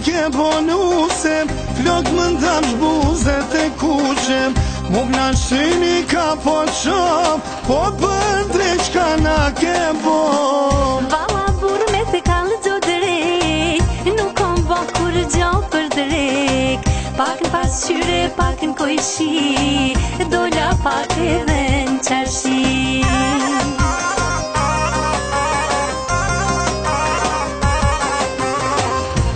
ke bonusem, flok më ndam shbuzet e kuqem, mu blanshini ka po qom, po për drejt qka na ke bom. Vala burme se kalë gjo drejt, nuk kom bo kur gjo për drejt, pak në pasqyre, pak në kojshi, dola pak edhe në qarshi.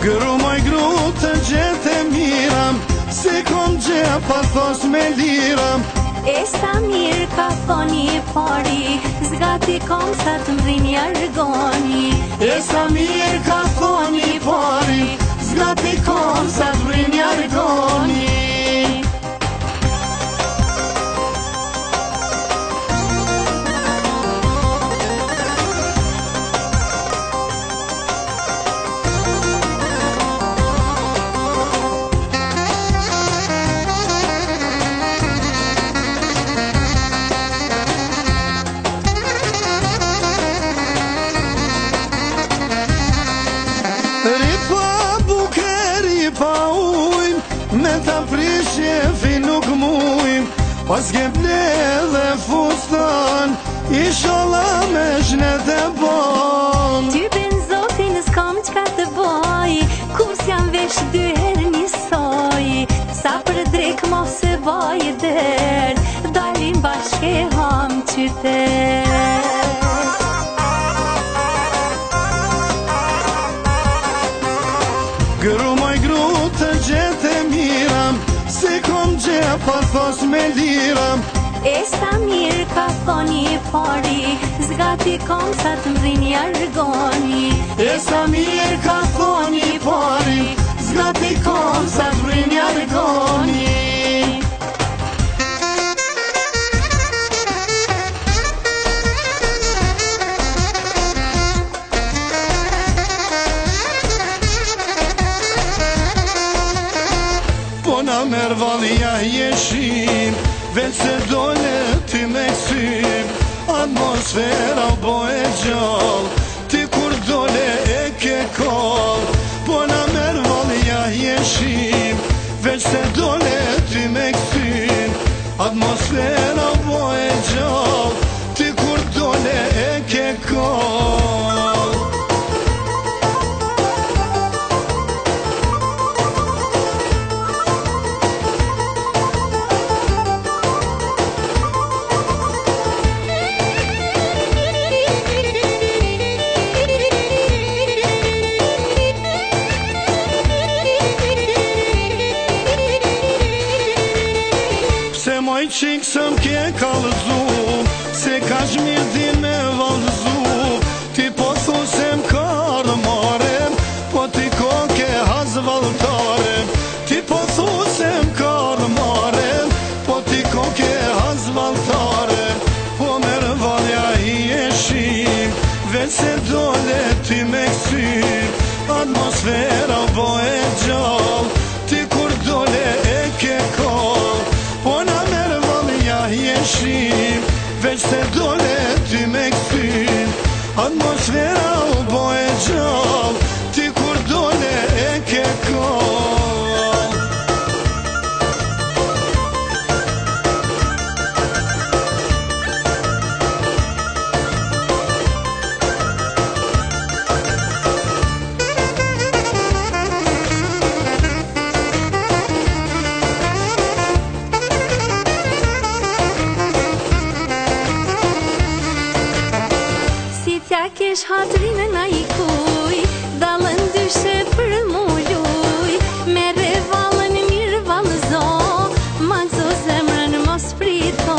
Gru moj gru të gjete miram, se kom gje pa thos me liram. E sa mirë ka thoni e pari, zgati kom sa të mrin jargoni. E sa mirë ka thoni e pari, zgati kom sa të mrin jargoni. Me ta prishje fi nuk mujm, pas ke ble dhe fustan, isholla me zhnet e bon. Ty ben zotin s'kam qka të boj, kur s'jam vesh dy her njësoj, sa për drek mos e boj der, dalim bashke ham qytet. Gru moj gru të gjete miram, se kom gje pa thos me liram. E sa mirë ka thoni e pari, zgati kom sa të mrin jargoni. E sa mirë ka thoni e pari, zgati kom sa të mrin jargoni. Na merë valja jeshim, veç se dole ti me kësim, atmosfera bo e gjall, ti kur dole e ke kall. Po na merë valja jeshim, veç se dole ti me kësim, atmosfera bo e gjall, ti kur dole e ke kall. Moj qik së m'ke kalëzu, se ka shmirë din me valëzu. Ti po thu se m'karë marem, po ti ko ke hazë valëtarem. Ti po thu se m'karë marem, po ti ko ke hazë valëtarem. Po merë valja i eshim, veç se dole ti me kësim, atmosfera bo e gjall, ti kur dole e ke kall. Po na merë valja jeshim, veç se dole ti me kësim, atmosfera bo e gjall, ti kur dole e ke kall. Tja kesh hatrinë na i kuj, dalën dyshe për mu luj, mere valën mirë valëzo, ma gzo zemrën mos prito.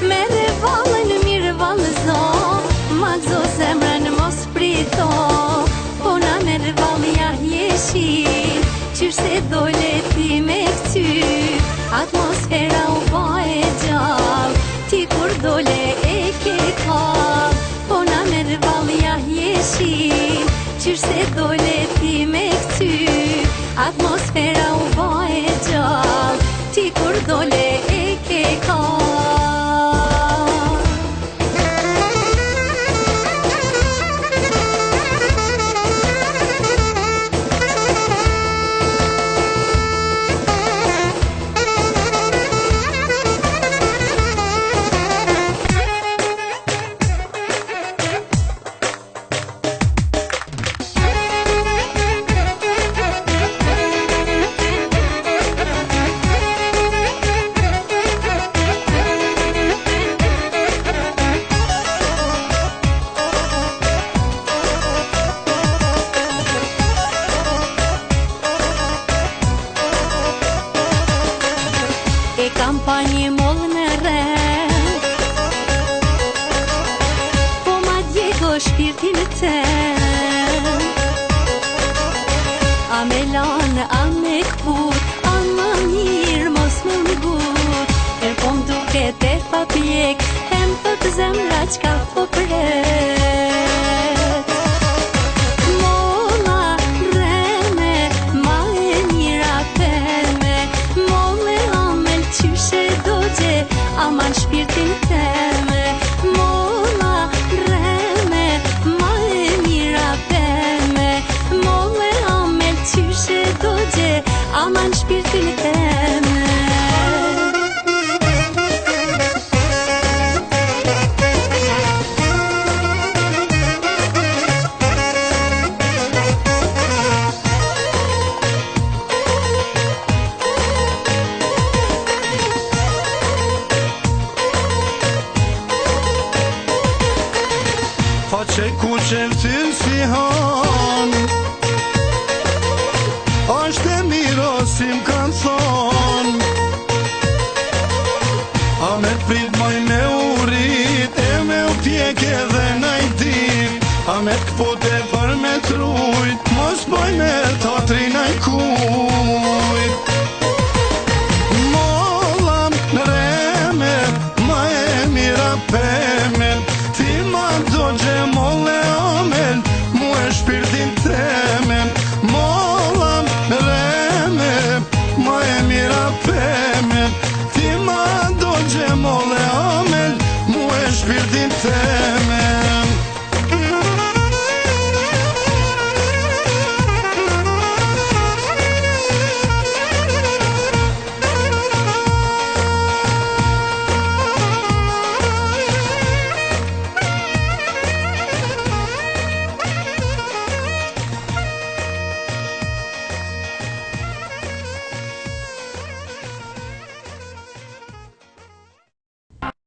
Mere valën mirë valëzo, ma gzo zemrën mos prito. Po na mere valja jeshin, qysh se dole ti me këty, atmosfera u ba e gjall, ti kur dole e ke kall. Po na merë valja jeshin, qysh se dole ti me këty, atmosfera u ba e gjall, ti kur dole e ke kall. pa një mollë në rreth. Po ma djego shpirtin tem, a me lanë, a me këput, a më mirë mos më ngut. E po m'duket e pa pjek, e m'thot zemra qka po pret. Molla rreme, ma e mira peme, molle amel qyshe dogje, aman shpirtin teme. Molla rreme, ma e mira peme, molle amel qyshe dogje, aman shpirtin